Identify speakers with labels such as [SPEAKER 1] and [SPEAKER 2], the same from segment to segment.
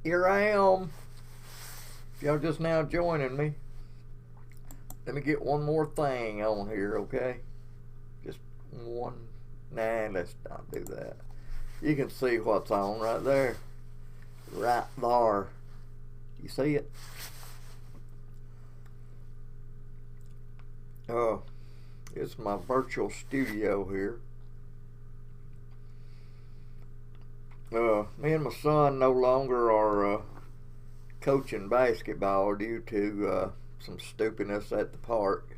[SPEAKER 1] Here I am. If y'all just now joining me, let me get one more thing on here, okay? Just one. Nah, let's not do that. You can see what's on right there. Right there. You see it? It's my virtual studio here. Me and my son no longer are coaching basketball due to some stupidness at the park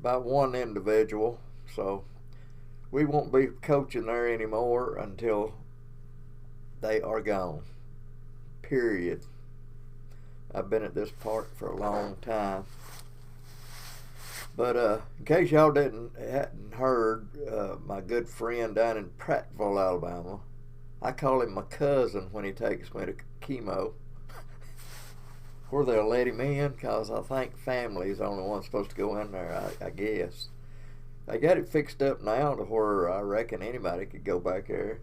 [SPEAKER 1] by one individual. So we won't be coaching there anymore until they are gone. Period. I've been at this park for a long time. But in case y'all hadn't heard, my good friend down in Prattville, Alabama, I call him my cousin when he takes me to chemo. Where they'll let him in, because I think family is the only one supposed to go in there, I guess. They got it fixed up now to where I reckon anybody could go back there.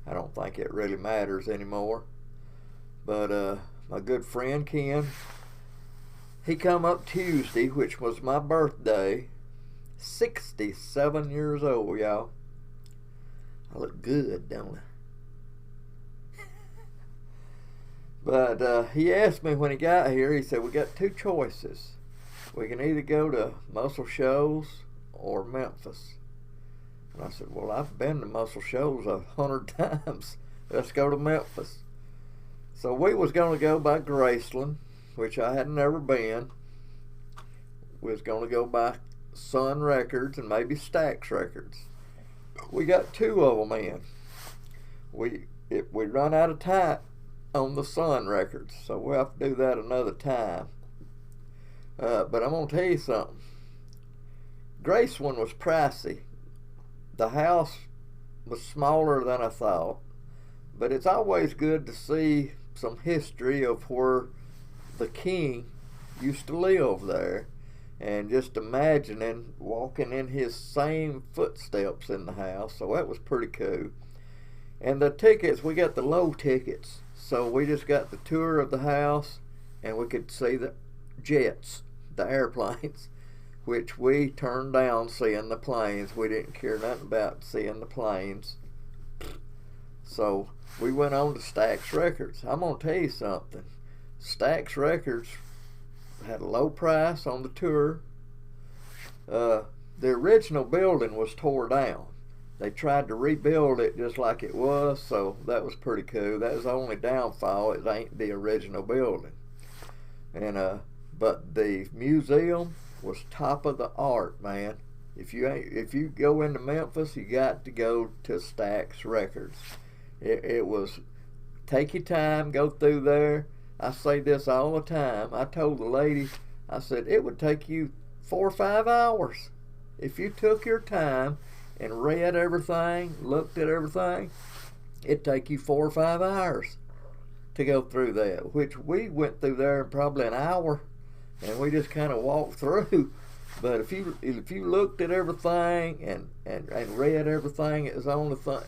[SPEAKER 1] I don't think it really matters anymore. But my good friend Ken, he come up Tuesday, which was my birthday. 67 years old, y'all. I look good, don't I? But he asked me when he got here, he said, we got two choices. We can either go to Muscle Shoals or Memphis. And I said, well, I've been to Muscle Shoals 100 times. Let's go to Memphis. So we was going to go by Graceland, which I had never been. We was going to go by Sun Records and maybe Stax Records. We got two of them in. We run out of time on the Sun Records, so we'll have to do that another time. But I'm going to tell you something. Graceland was pricey. The house was smaller than I thought, but it's always good to see some history of where the king used to live there, and just imagining walking in his same footsteps in the house. So that was pretty cool. And the tickets, we got the low tickets, so we just got the tour of the house, and we could see the jets, the airplanes, which we turned down seeing the planes. We didn't care nothing about seeing the planes. So we went on to Stax Records. I'm gonna tell you something. Stax Records had a low price on the tour. The original building was tore down. They tried to rebuild it just like it was, so that was pretty cool. That was the only downfall. It ain't the original building. And but the museum was top of the art, man. If you go into Memphis, you got to go to Stax Records. It was, take your time, go through there. I say this all the time. I told the lady, I said, it would take you 4 or 5 hours. If you took your time and read everything, looked at everything, it'd take you 4 or 5 hours to go through that, which we went through there in probably an hour, and we just kind of walked through. But if you looked at everything and read everything, it was on the thing,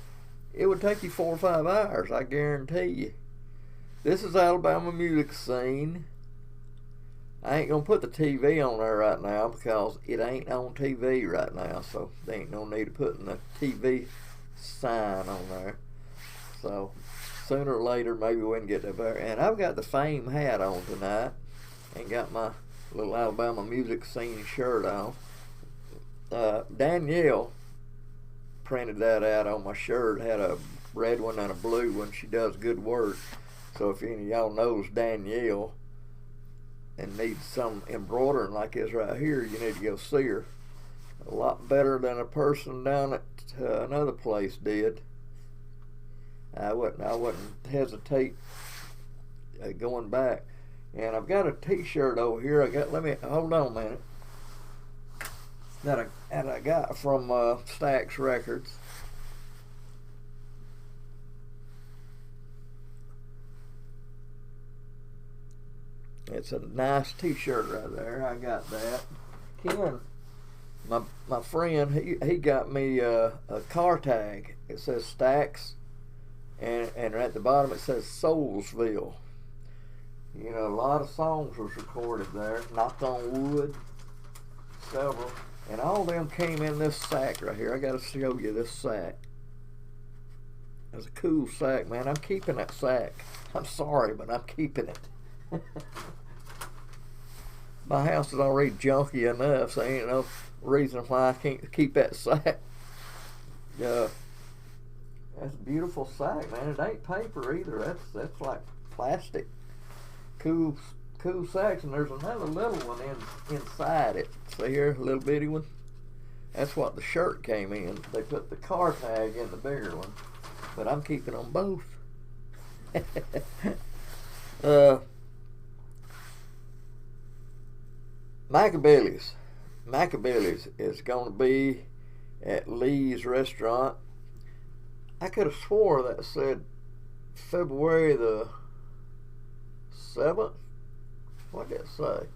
[SPEAKER 1] it would take you 4 or 5 hours, I guarantee you. This is Alabama Music Scene. I ain't gonna put the TV on there right now because it ain't on TV right now, so there ain't no need of putting the TV sign on there. So sooner or later maybe we can get that better. And I've got the Fame hat on tonight and got my little Alabama Music Scene shirt on. Danielle printed that out on my shirt. Had a red one and a blue one. She does good work. So if any of y'all knows Danielle and needs some embroidering like this right here, you need to go see her. A lot better than a person down at another place did. I wouldn't hesitate going back. And I've got a t-shirt over here. Let me hold on a minute. That I got from Stax Records. It's a nice t-shirt right there. I got that. Ken, my friend, he got me a car tag. It says Stax and at the bottom it says Soulsville. You know, a lot of songs was recorded there. Knocked on Wood, several, and all them came in this sack right here. I got to show you this sack. It's a cool sack, man. I'm keeping that sack. I'm sorry, but I'm keeping it. My house is already junky enough, so ain't no reason why I can't keep that sack. That's a beautiful sack, man. It ain't paper either. That's like plastic. Cool sacks, and there's another little one inside it. See here, a little bitty one. That's what the shirt came in. They put the car tag in the bigger one, but I'm keeping them both. Maccabilly's is going to be at Lee's restaurant. I could have swore that said February the 7th. What did it say?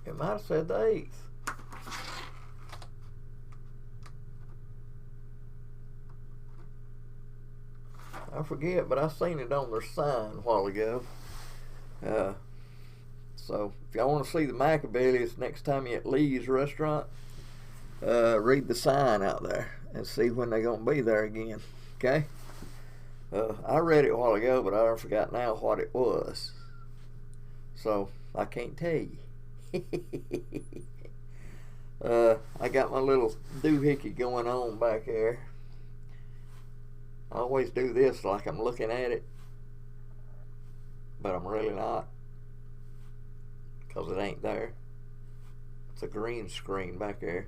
[SPEAKER 1] It might have said the 8th. I forget, but I seen it on their sign a while ago. So if y'all want to see the Maccabilly's next time you're at Lee's restaurant, read the sign out there and see when they're going to be there again. Okay? I read it a while ago, but I forgot now what it was. So I can't tell you. I got my little doohickey going on back there. I always do this like I'm looking at it, but I'm really not, because it ain't there. It's a green screen back there.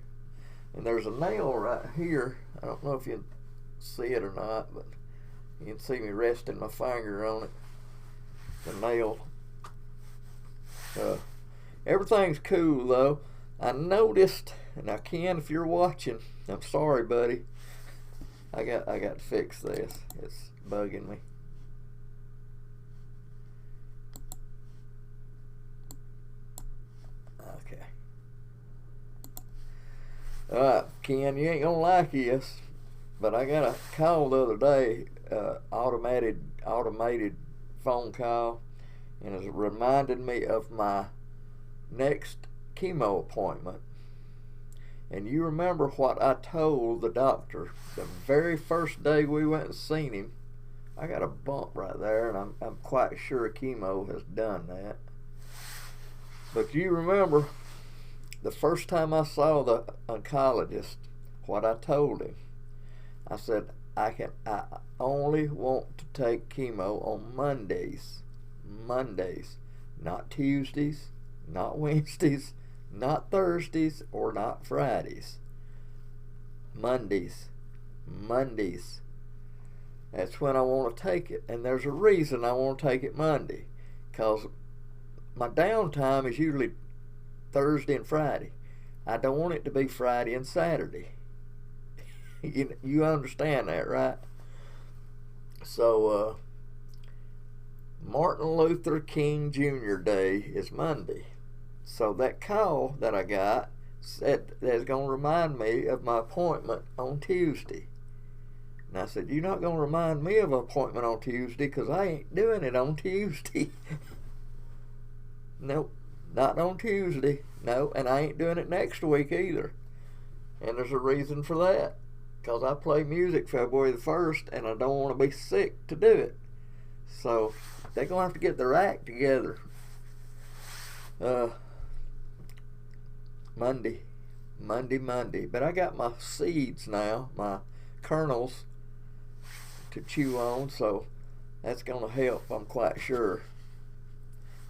[SPEAKER 1] And there's a nail right here. I don't know if you can see it or not, but you can see me resting my finger on it. The nail. Everything's cool though. I noticed, and I can if you're watching. I'm sorry, buddy. I got to fix this. It's bugging me. Okay. Alright, Ken, you ain't gonna like this, but I got a call the other day, automated phone call, and it reminded me of my next chemo appointment. And you remember what I told the doctor the very first day we went and seen him. I got a bump right there, and I'm quite sure chemo has done that. But you remember the first time I saw the oncologist, what I told him. I said, I only want to take chemo on Mondays. Mondays, not Tuesdays, not Wednesdays, not Thursdays, or not Fridays. Mondays. That's when I want to take it. And there's a reason I want to take it Monday. Because my downtime is usually Thursday and Friday. I don't want it to be Friday and Saturday. You understand that, right? So, Martin Luther King Jr. Day is Monday. So that call that I got said that's going to remind me of my appointment on Tuesday. And I said, you're not going to remind me of an appointment on Tuesday, because I ain't doing it on Tuesday. Nope, not on Tuesday. No, and I ain't doing it next week either. And there's a reason for that. Because I play music February the 1st, and I don't want to be sick to do it. So they're going to have to get their act together. Monday. But I got my seeds now, my kernels to chew on, so that's going to help, I'm quite sure.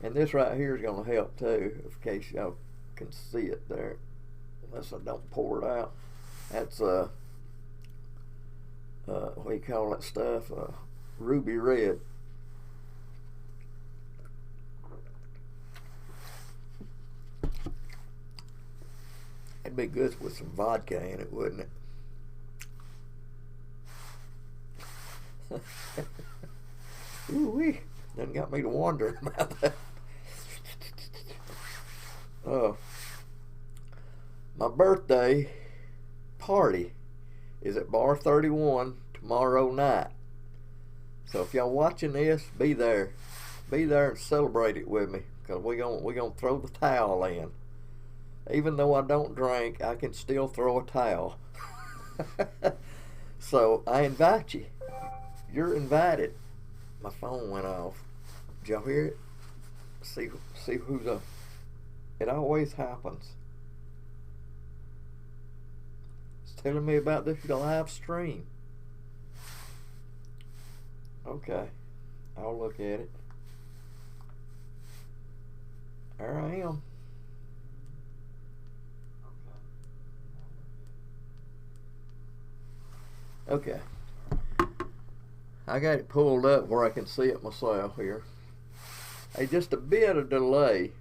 [SPEAKER 1] And this right here is going to help too, in case y'all can see it there, unless I don't pour it out. That's what do you call that stuff? Ruby red. It'd be good with some vodka in it, wouldn't it? Ooh-wee. Done got me to wonder about that. My birthday party is at Bar 31 tomorrow night. So if y'all watching this, be there. Be there and celebrate it with me, because we gonna throw the towel in. Even though I don't drink, I can still throw a towel. So I invite you. You're invited. My phone went off. Did y'all hear it? See who's up. It always happens. It's telling me about this live stream. Okay, I'll look at it. There I am. Okay. I got it pulled up where I can see it myself here. Hey, just a bit of delay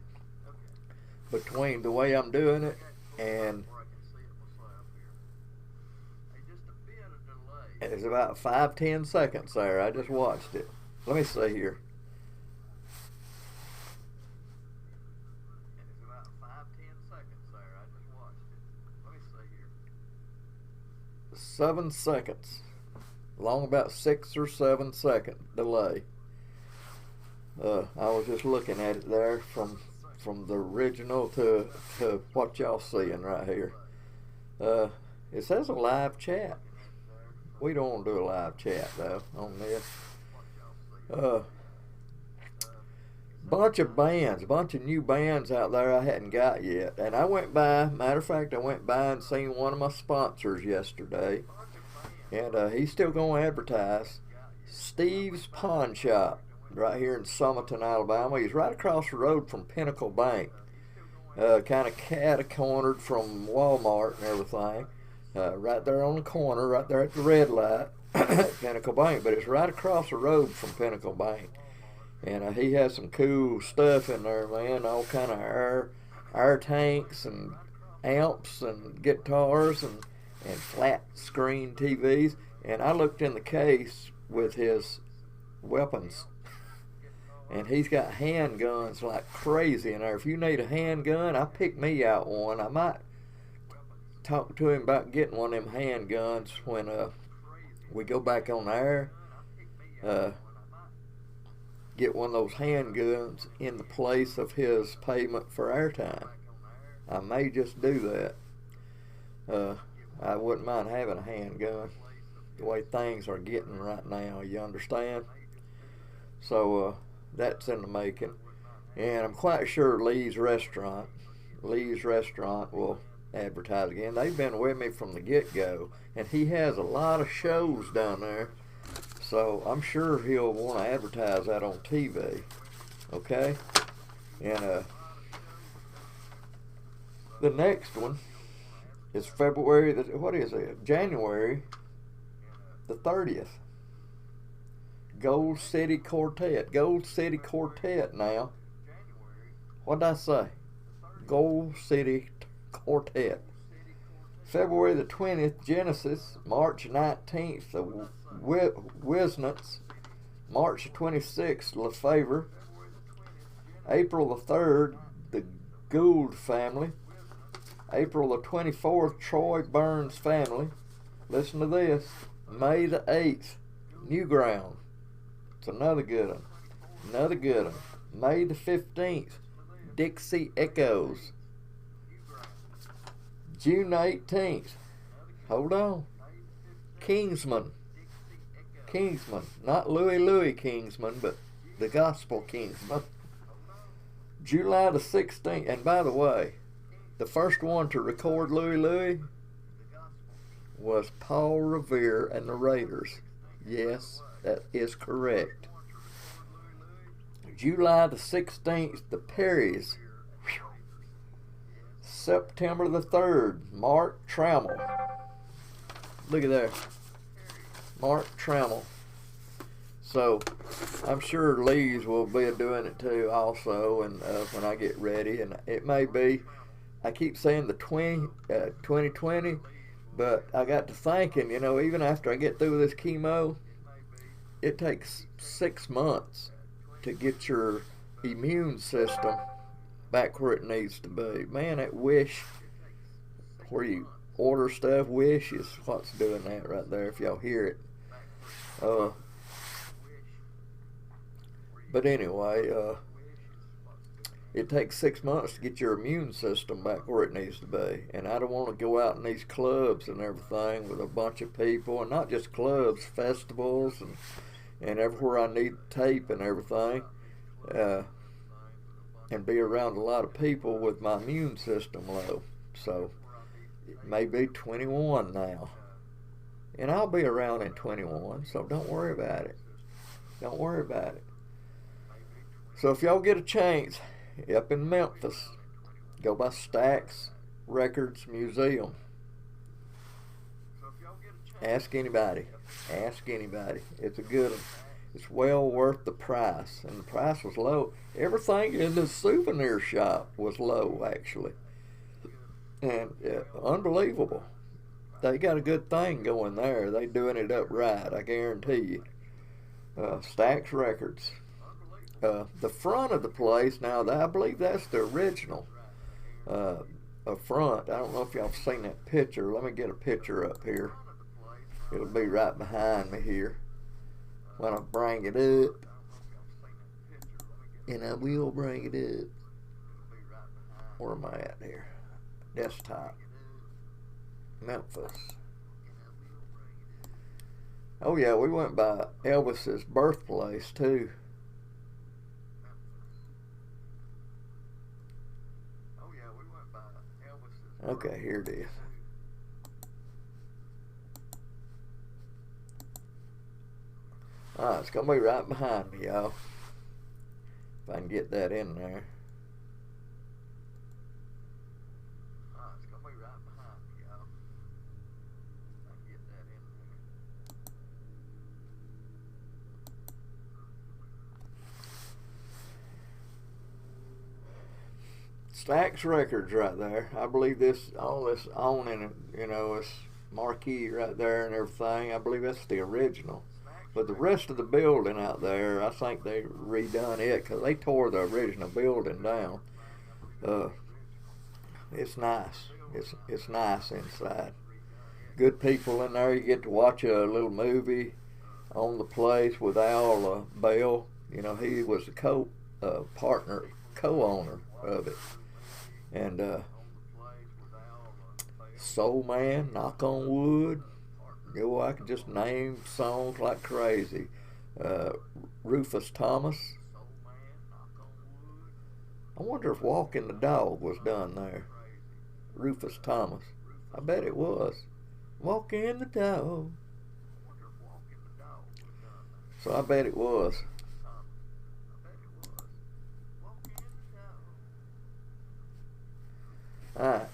[SPEAKER 1] between the way I'm doing it and it's about 5-10 seconds there. I just watched it. Let me see here. 7 seconds. Along about 6 or 7 second delay. I was just looking at it there from the original to what y'all seeing right here. It says a live chat. We don't want to do a live chat though on this. Bunch of new bands out there I hadn't got yet. And I went by, matter of fact, I went by and seen one of my sponsors yesterday. And he's still going to advertise. Steve's Pawn Shop, right here in Summerton, Alabama. He's right across the road from Pinnacle Bank. Kind of cat-cornered from Walmart and everything. Right there on the corner, right there at the red light at Pinnacle Bank. But it's right across the road from Pinnacle Bank. And he has some cool stuff in there, man. All kind of air tanks and amps and guitars and flat screen TVs. And I looked in the case with his weapons, and he's got handguns like crazy in there. If you need a handgun, I picked me out one. I might talk to him about getting one of them handguns when we go back on the air. Get one of those handguns in the place of his payment for airtime. I may just do that. I wouldn't mind having a handgun the way things are getting right now, you understand? So that's in the making. And I'm quite sure Lee's Restaurant will advertise again. They've been with me from the get-go, and he has a lot of shows down there. So I'm sure he'll want to advertise that on TV, okay? And the next one is January the 30th. Gold City Quartet now. What did I say? Gold City Quartet. February the 20th, Genesis. March 19th, the Wisnants. March 26th, LaFavor. April the 3rd, the Gould family. April the 24th, Troy Burns family. Listen to this. May the 8th, New Ground. It's another good one. May the 15th, Dixie Echoes. June 18th, hold on, Kingsman, not Louis Kingsman, but the Gospel Kingsman. July the 16th, and by the way, the first one to record Louis was Paul Revere and the Raiders. Yes, that is correct. July the 16th, the Perrys. September the 3rd, Mark Trammell. Look at that. Mark Trammell. So, I'm sure Lee's will be doing it too also, and when I get ready. And it may be, I keep saying the 2020, but I got to thinking, you know, even after I get through this chemo, it takes 6 months to get your immune system back where it needs to be. Man, that wish where you order stuff. Wish is what's doing that right there, if y'all hear it. But anyway, it takes 6 months to get your immune system back where it needs to be. And I don't want to go out in these clubs and everything with a bunch of people, and not just clubs, festivals, and everywhere I need tape and everything, and be around a lot of people with my immune system low. So it may be 21 now. And I'll be around in 21, so don't worry about it. Don't worry about it. So if y'all get a chance, up in Memphis, go by Stax Records Museum. Ask anybody. Ask anybody. It's a good one. It's well worth the price. And the price was low. Everything in the souvenir shop was low, actually. And unbelievable. They got a good thing going there. They doing it up right, I guarantee you. Stax Records. The front of the place, now I believe that's the original front. I don't know if y'all have seen that picture. Let me get a picture up here. It'll be right behind me here when I bring it up. And I will bring it up. Where am I at here? Desktop. Memphis. Oh yeah, we went by Elvis's birthplace too. Okay, here it is. Alright, it's going to be right behind me, y'all. If I can get that in there. Stax Records right there. I believe this, all this awning, you know, this marquee right there and everything, I believe that's the original. But the rest of the building out there, I think they redone it because they tore the original building down. It's nice. It's nice inside. Good people in there. You get to watch a little movie on the place with Al Bell. You know, he was the co-owner of it. And Soul Man, Knock on Wood. You know, I could just name songs like crazy. Rufus Thomas. I wonder if Walking the Dog was done there. Rufus Thomas. I bet it was. Walking the Dog. So I bet it was. Alright,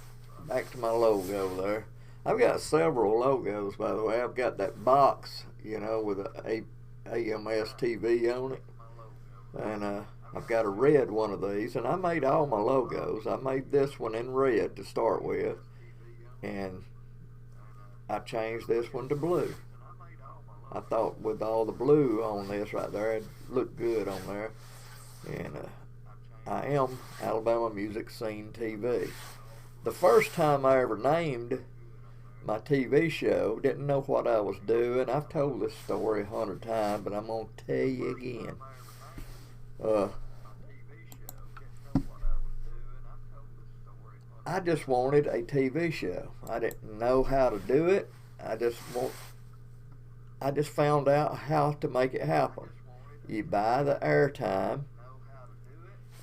[SPEAKER 1] back to my logo there. I've got several logos, by the way. I've got that box, you know, with a AMS TV on it. And I've got a red one of these. And I made all my logos. I made this one in red to start with. And I changed this one to blue. I thought with all the blue on this right there, it'd look good on there. And I am AlabamaMusicSceneTV. The first time I ever named my TV show, didn't know what I was doing. I've told this story 100 times, but I'm going to tell you again. I just wanted a TV show. I didn't know how to do it. I just found out how to make it happen. You buy the airtime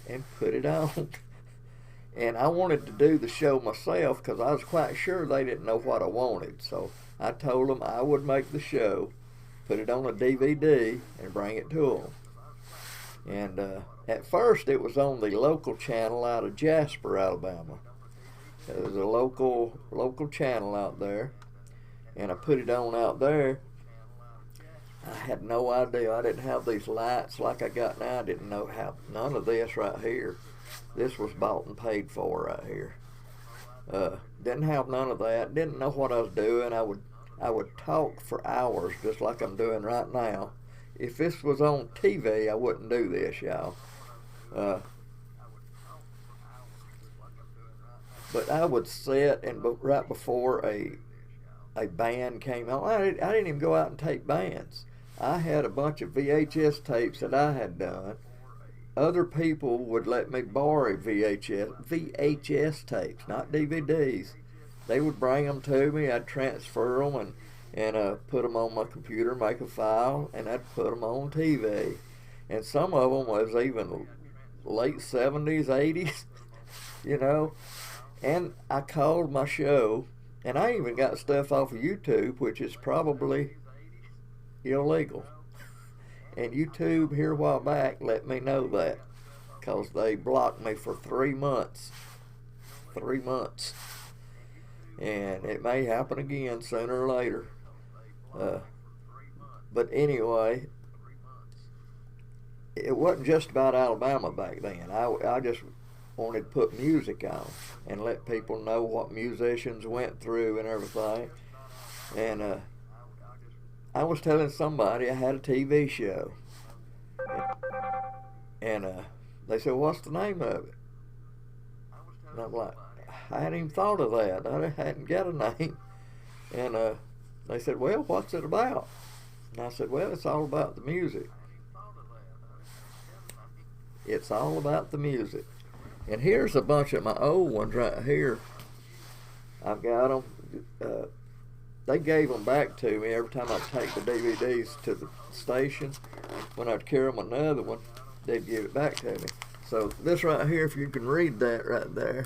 [SPEAKER 1] and put it on. And I wanted to do the show myself because I was quite sure they didn't know what I wanted. So I told them I would make the show, put it on a DVD, and bring it to them. And at first it was on the local channel out of Jasper, Alabama. It was a local channel out there. And I put it on out there. I had no idea. I didn't have these lights like I got now. I didn't know how, none of this right here. This was bought and paid for right here. Didn't have none of that. Didn't know what I was doing. I would talk for hours just like I'm doing right now. If this was on TV, I wouldn't do this, y'all. But I would sit, and right before a band came on, I didn't even go out and tape bands. I had a bunch of VHS tapes that I had done. Other people would let me borrow VHS tapes, not DVDs. They would bring them to me. I'd transfer them and put them on my computer, make a file, and I'd put them on TV. And some of them was even late 70s, 80s, you know. And I called my show, and I even got stuff off of YouTube, which is probably illegal. And YouTube here a while back let me know that, because they blocked me for 3 months. 3 months. And it may happen again sooner or later. But anyway, it wasn't just about Alabama back then. I just wanted to put music on and let people know what musicians went through and everything. And I was telling somebody I had a TV show, and they said, "What's the name of it?" And I'm like, I hadn't even thought of that. I hadn't got a name. And they said, "Well, what's it about?" And I said, "Well, it's all about the music. It's all about the music." And here's a bunch of my old ones right here. I've got them. They gave them back to me every time I'd take the DVDs to the station. When I'd carry them another one, they'd give it back to me. So this right here, if you can read that right there,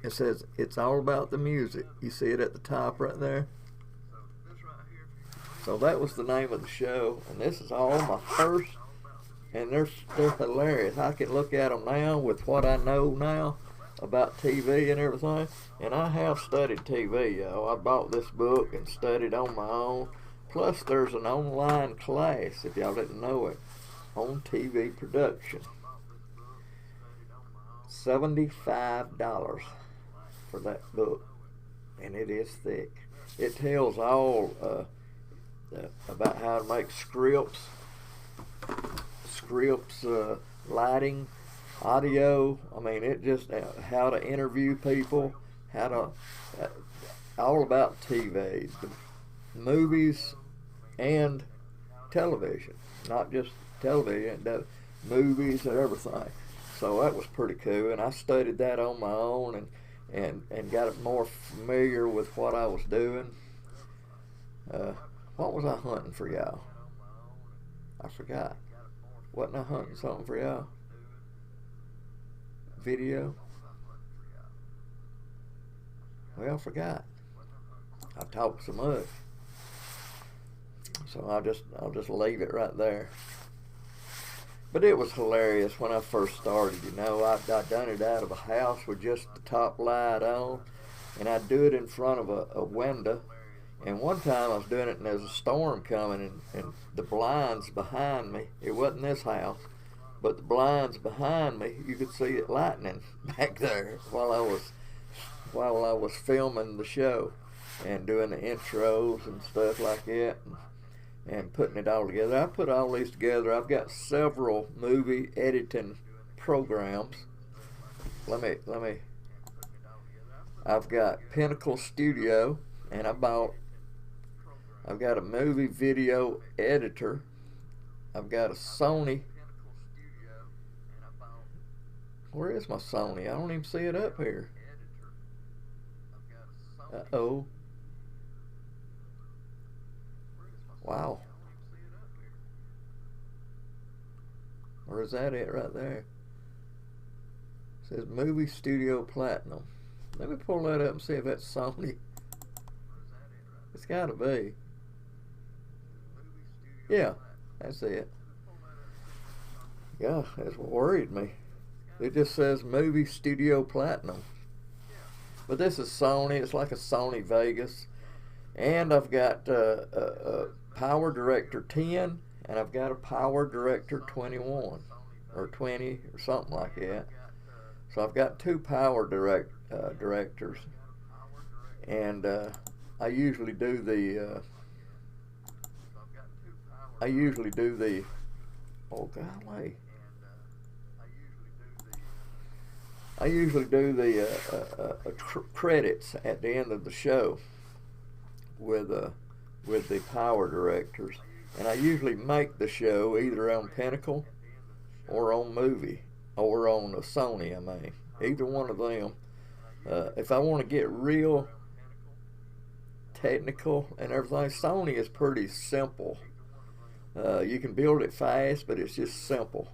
[SPEAKER 1] it says, "It's all about the music." You see it at the top right there? So that was the name of the show, and this is all my first, and they're hilarious. I can look at them now with what I know now about TV and everything, and I have studied TV, y'all. I bought this book and studied on my own. Plus, there's an online class, if y'all didn't know it, on TV production. $75 for that book, and it is thick. It tells all about how to make scripts, lighting, audio. I mean, it just how to interview people, how to all about TV, the movies, and television. Not just television, the movies and everything. So that was pretty cool, and I studied that on my own and got more familiar with what I was doing. What was I hunting for y'all? I forgot. Wasn't I hunting something for y'all? Video? Well, I forgot. I talked so much. So I'll just leave it right there. But it was hilarious when I first started, you know. I done it out of a house with just the top light on, and I'd do it in front of a window. And one time I was doing it and there was a storm coming, and the blinds behind me, it wasn't this house, but the blinds behind me, you could see it lightning back there while I was filming the show and doing the intros and stuff like that, and putting it all together. I put all these together. I've got several movie editing programs. I've got Pinnacle Studio, and I've got a movie video editor. I've got a Sony. Where is my Sony? I don't even see it up here. Uh-oh. Wow. Or is that it right there? It says Movie Studio Platinum. Let me pull that up and see if that's Sony. It's gotta be. Yeah, that's it. Yeah, that's what worried me. It just says Movie Studio Platinum. But this is Sony. It's like a Sony Vegas. And I've got a Power Director 10, and I've got a Power Director 21 or 20 or something like that. So I've got two Power Directors, and I usually do the oh golly, I usually do the credits at the end of the show with the power directors, and I usually make the show either on Pinnacle or on Movie or on a Sony. I mean, either one of them. If I want to get real technical and everything, Sony is pretty simple. You can build it fast, but it's just simple.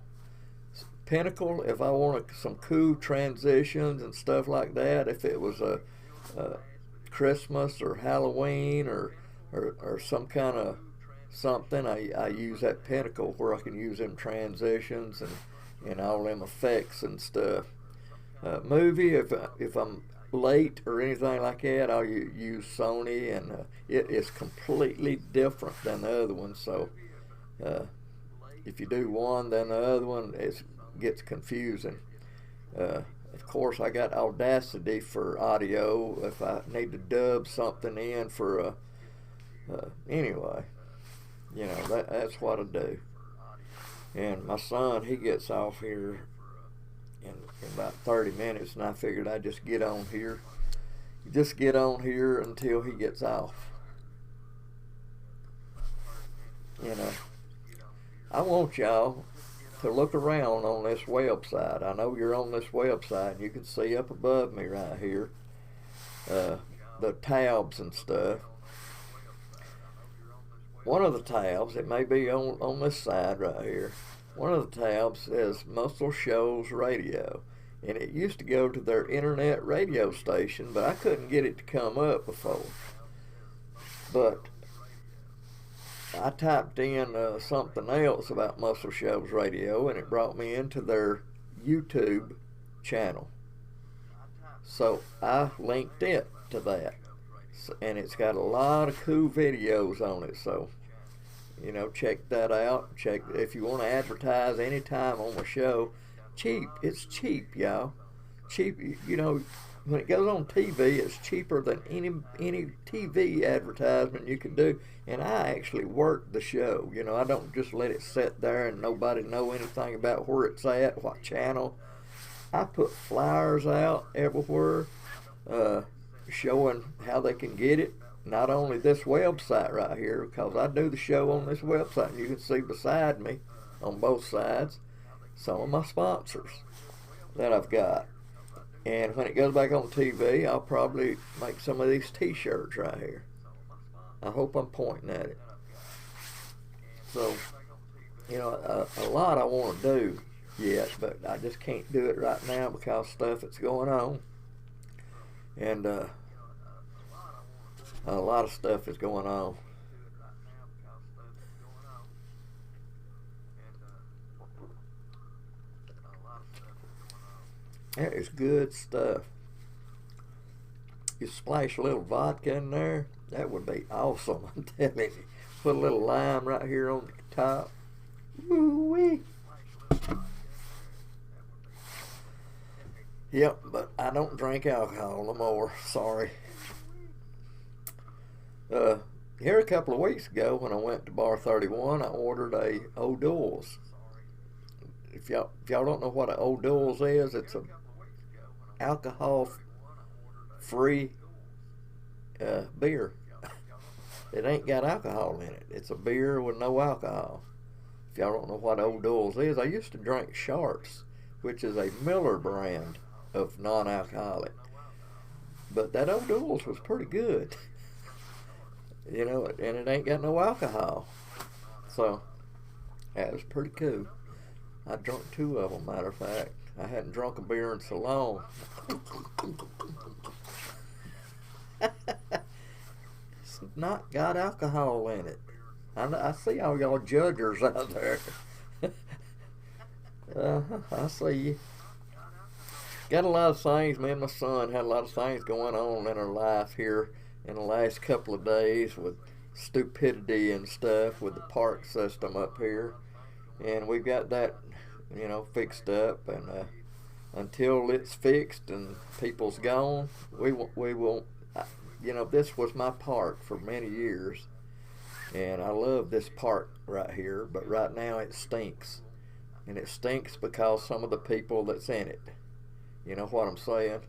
[SPEAKER 1] Pinnacle, if I wanted some cool transitions and stuff like that, if it was a Christmas or Halloween or some kind of something, I use that Pinnacle where I can use them transitions and all them effects and stuff. Movie, if I'm late or anything like that, I'll use Sony, and it is completely different than the other one. So if you do one, then the other one gets confusing. Of course, I got Audacity for audio if I need to dub something in for anyway, you know, that's what I do. And my son, he gets off here in about 30 minutes, and I figured I'd just get on here until he gets off. You know, I want y'all to look around on this website. I know you're on this website, and you can see up above me right here the tabs and stuff. One of the tabs, it may be on this side right here, one of the tabs says Muscle Shoals Radio, and it used to go to their internet radio station, but I couldn't get it to come up before. But I typed in something else about Muscle Shoals Radio, and it brought me into their YouTube channel. So I linked it to that, and it's got a lot of cool videos on it. So, you know, check that out. Check if you want to advertise anytime on the show. Cheap. It's cheap, y'all. Cheap. You know, when it goes on TV, it's cheaper than any TV advertisement you can do. And I actually work the show. You know, I don't just let it sit there and nobody know anything about where it's at, what channel. I put flyers out everywhere showing how they can get it. Not only this website right here, because I do the show on this website. You can see beside me on both sides some of my sponsors that I've got. And when it goes back on TV, I'll probably make some of these t-shirts right here. I hope I'm pointing at it. So, you know, a lot I want to do yet, but I just can't do it right now because stuff that's going on. And a lot of stuff is going on. That is good stuff. You splash a little vodka in there, that would be awesome. I'm telling you. Put a little lime right here on the top. Woo-wee. Yep, but I don't drink alcohol no more. Sorry. Here a couple of weeks ago when I went to Bar 31, I ordered a O'Doul's. If y'all don't know what an O'Doul's is, it's a alcohol-free beer. It ain't got alcohol in it. It's a beer with no alcohol. If y'all don't know what O'Doul's is, I used to drink Sharps, which is a Miller brand of non-alcoholic. But that O'Doul's was pretty good. You know, and it ain't got no alcohol. So, that was pretty cool. I drunk 2 of them, matter of fact. I hadn't drunk a beer in so long. It's not got alcohol in it. I see all y'all judgers out there. I see you. Got a lot of things. Me and my son had a lot of things going on in our life here in the last couple of days with stupidity and stuff with the park system up here. And we've got that, you know, fixed up, and until it's fixed and people's gone, we won't. You know, this was my park for many years, and I love this park right here. But right now it stinks, and it stinks because some of the people that's in it. You know what I'm saying?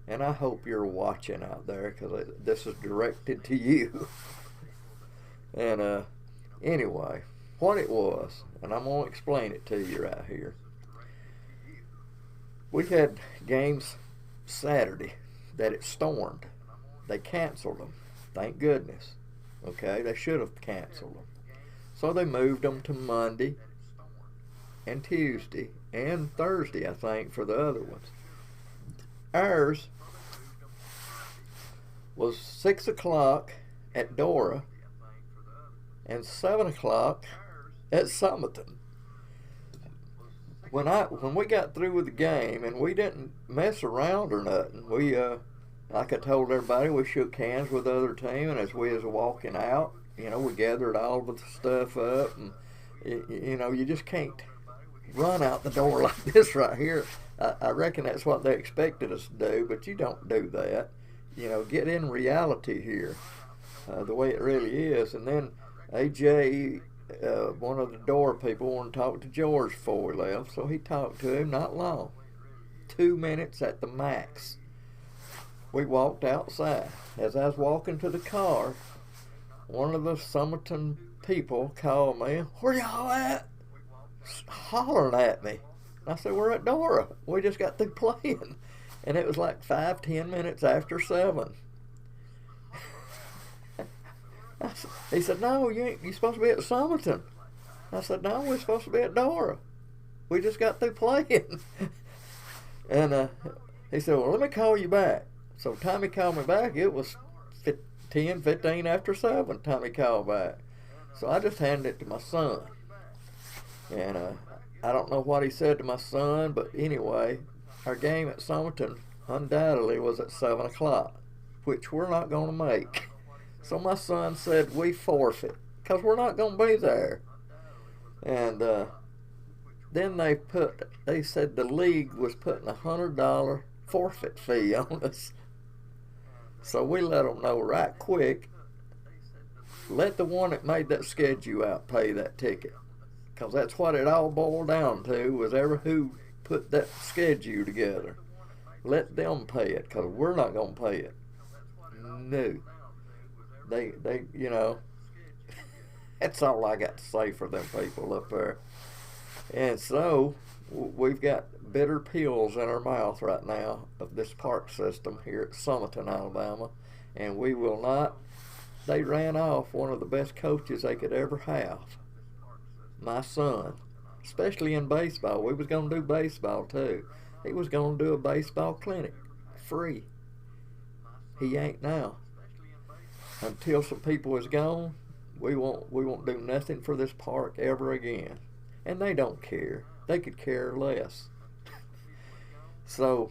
[SPEAKER 1] And I hope you're watching out there because this is directed to you. And anyway, what it was, and I'm going to explain it to you right here. We had games Saturday that it stormed. They canceled them. Thank goodness. Okay, they should have canceled them. So they moved them to Monday and Tuesday and Thursday, I think, for the other ones. Ours was 6 o'clock at Dora and 7 o'clock at Summerton. When we got through with the game, and we didn't mess around or nothing, we like I told everybody, we shook hands with the other team, and as we was walking out, you know, we gathered all of the stuff up, and you know, you just can't run out the door like this right here. I reckon that's what they expected us to do, but you don't do that. You know, get in reality here, the way it really is. And then AJ, one of the door people, wanted to talk to George before we left, so he talked to him. Not long, 2 minutes at the max. We walked outside. As I was walking to the car, one of the Summerton people called me. "Where y'all at?" Hollering at me. I said, "We're at Dora. We just got through playing." And it was like 5-10 minutes after 7. He said, "No, you're supposed to be at Summerton." I said, "No, we're supposed to be at Dora. We just got through playing." And he said, "Well, let me call you back." So time he called me back, it was 10-15 after 7. Time he called back. So I just handed it to my son. And I don't know what he said to my son, but anyway, our game at Summerton undoubtedly was at 7 o'clock, which we're not going to make. So my son said we forfeit because we're not going to be there. And then they said the league was putting $100 forfeit fee on us. So we let them know right quick, let the one that made that schedule out pay that ticket. Because that's what it all boiled down to, was who put that schedule together. Let them pay it, because we're not going to pay it. No. They you know, that's all I got to say for them people up there. And so, we've got bitter pills in our mouth right now of this park system here at Summerton, Alabama. And we will not, they ran off one of the best coaches they could ever have. My son, especially in baseball. We was going to do baseball too. He was going to do a baseball clinic, free. He ain't now. Until some people is gone, we won't do nothing for this park ever again. And they don't care. They could care less. So,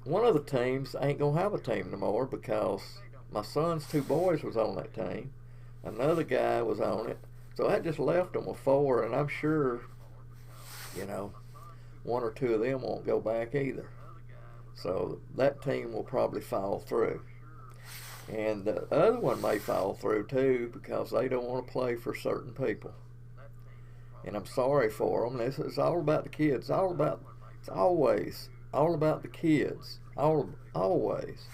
[SPEAKER 1] one of the teams ain't going to have a team no more because my son's 2 boys was on that team. Another guy was on it. So I just left them with 4, and I'm sure, you know, 1 or 2 of them won't go back either. So that team will probably fall through. And the other one may fall through too because they don't want to play for certain people. And I'm sorry for them. It's all about the kids. It's always all about the kids. Always.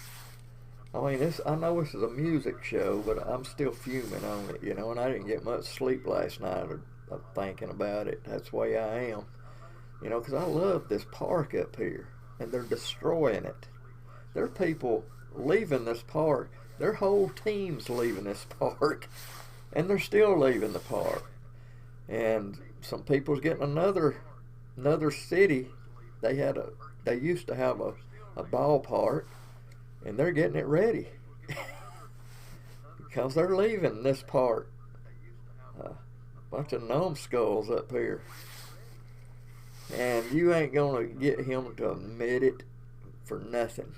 [SPEAKER 1] I mean, I know this is a music show, but I'm still fuming on it, you know, and I didn't get much sleep last night thinking about it. That's the way I am, you know, because I love this park up here, and they're destroying it. There are people leaving this park. Their whole team's leaving this park, and they're still leaving the park. And some people's getting another city. They used to have a ballpark, and they're getting it ready because they're leaving this park. A bunch of numbskulls up here, and you ain't gonna get him to admit it for nothing.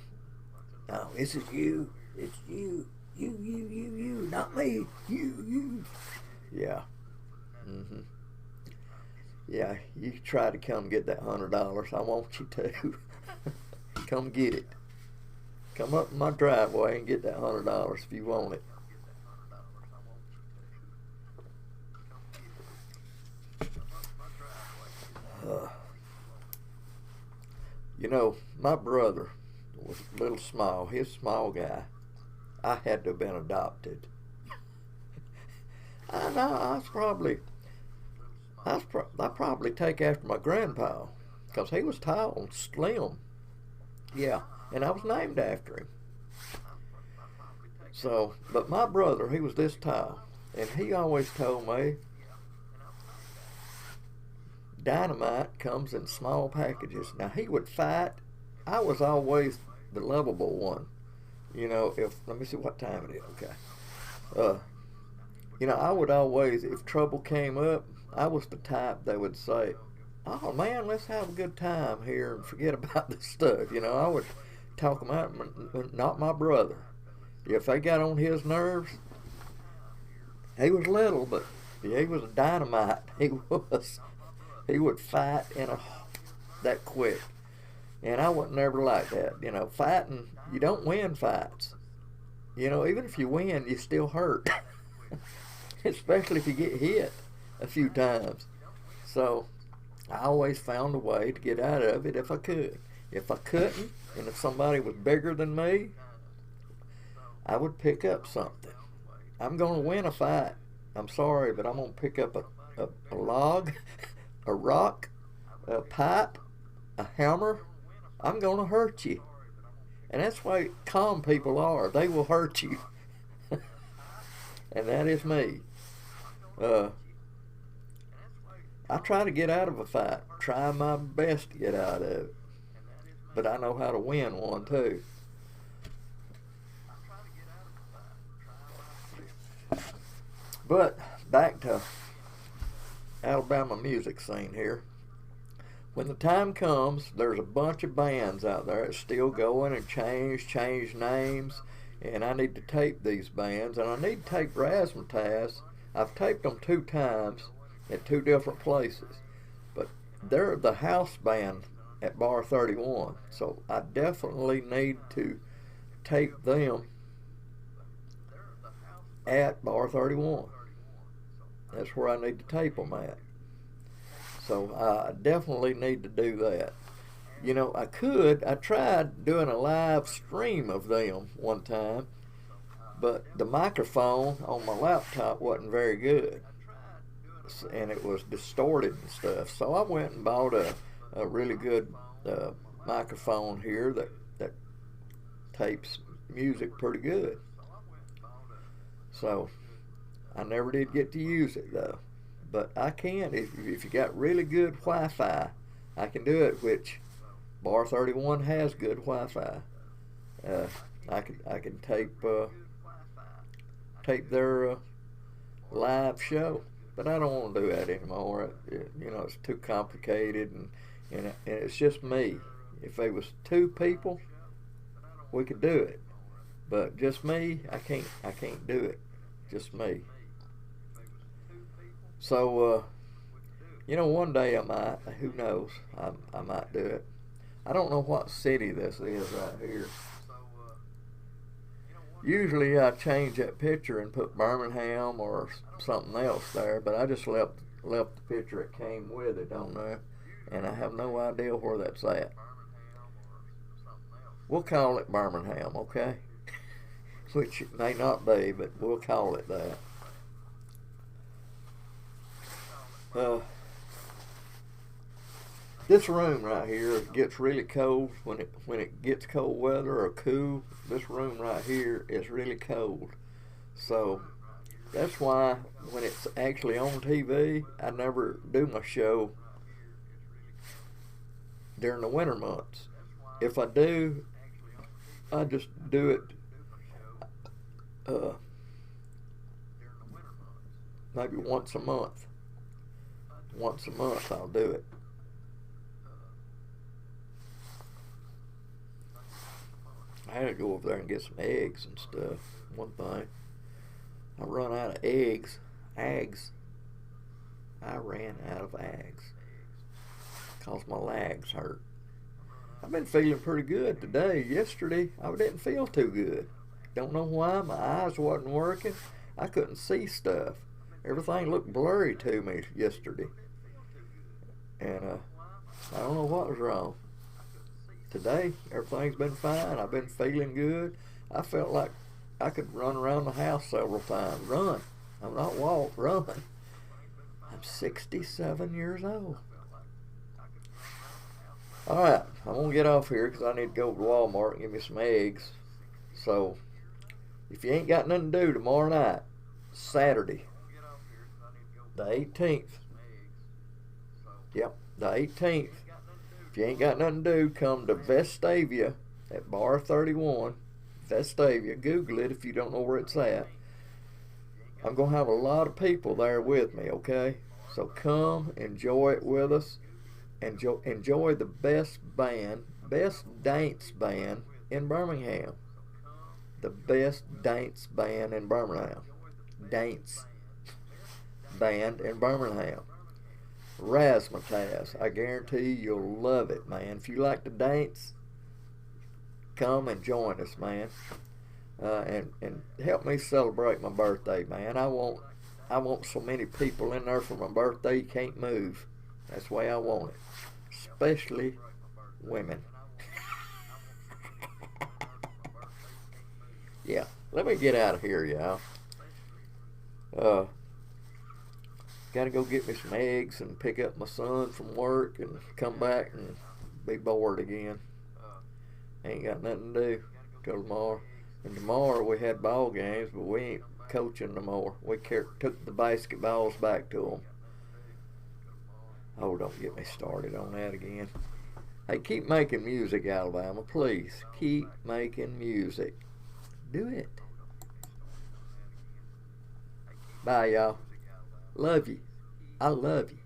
[SPEAKER 1] No, this is you. It's you. You, not me. You. Yeah. Yeah, you try to come get that $100. I want you to. Come get it. Come up my driveway and get that $100 if you want it. You know, my brother was a little small. He's a small guy. I had to have been adopted. I know. I probably take after my grandpa, because he was tall and slim. Yeah, and I was named after him. So, but my brother, he was this tall, and he always told me dynamite comes in small packages. Now, he would fight. I was always the lovable one. You know, if, let me see what time it is, okay. You know, I would always, if trouble came up, I was the type that would say, oh man, let's have a good time here and forget about this stuff. You know, I would talk them out, not my brother. If they got on his nerves, he was little, but he was a dynamite. He would fight that quick. And I wasn't never like that. You know, fighting, you don't win fights. You know, even if you win, you still hurt. Especially if you get hit a few times. So I always found a way to get out of it if I could. If I couldn't, and if somebody was bigger than me, I would pick up something. I'm going to win a fight. I'm sorry, but I'm going to pick up a log, a rock, a pipe, a hammer. I'm going to hurt you. And that's why calm people are. They will hurt you. And that is me. I try to get out of a fight. Try my best to get out of it. But I know how to win one too. But back to Alabama music scene here. When the time comes, there's a bunch of bands out there that's still going and change names, and I need to tape these bands, and I need to tape Razzmatazz. I've taped them 2 times at 2 different places, but they're the house band at Bar 31, so I definitely need to tape them at Bar 31. That's where I need to tape them at. So I definitely need to do that. You know, I tried doing a live stream of them one time, but the microphone on my laptop wasn't very good, and it was distorted and stuff. So I went and bought a really good microphone here that tapes music pretty good. So I never did get to use it though. But I can, if you got really good Wi-Fi, I can do it, which Bar 31 has good Wi-Fi. I can tape their live show, but I don't want to do that anymore. You know, it's too complicated, and it's just me. If there was 2 people, we could do it, but just me, I can't do it. Just me. So, you know, one day I might, who knows, I might do it. I don't know what city this is right here. Usually I change that picture and put Birmingham or something else there, but I just left the picture that came with it on there, and I have no idea where that's at. We'll call it Birmingham, okay? Which it may not be, but we'll call it that. This room right here gets really cold when it gets cold weather or cool. This room right here is really cold, so that's why when it's actually on TV, I never do my show during the winter months. If I do, I just do it maybe once a month. Once a month I'll do it. I had to go over there and get some eggs and stuff. One thing, I run out of eggs. I ran out of eggs because my legs hurt. I've been feeling pretty good today. Yesterday I didn't feel too good. Don't know why. My eyes wasn't working. I couldn't see stuff. Everything looked blurry to me yesterday. And I don't know what was wrong. today everything's been fine. I've been feeling good. I felt like I could run around the house several times. Run. I'm not walk, run. I'm 67 years old. Alright, I'm going to get off here because I need to go to Walmart and get me some eggs. So, if you ain't got nothing to do tomorrow night, Saturday, the 18th. Yep, the 18th. If you ain't got nothing to do, come to Vestavia at Bar 31. Vestavia. Google it if you don't know where it's at. I'm going to have a lot of people there with me, okay? So come, enjoy it with us. Enjoy the best band, best dance band in Birmingham. The best dance band in Birmingham. Dance band in Birmingham. Razzmatazz. I guarantee you'll love it, man. If you like to dance, come and join us, man. And help me celebrate my birthday, man. I want so many people in there for my birthday you can't move. That's the way I want it. Especially women. Yeah, let me get out of here, y'all. Gotta go get me some eggs and pick up my son from work and come back and be bored again. Ain't got nothing to do till tomorrow. And tomorrow we had ball games, but we ain't coaching no more. We took the basketballs back to them. Oh, don't get me started on that again. Hey, keep making music, Alabama, please. Keep making music. Do it. Bye, y'all. Love you. I love you.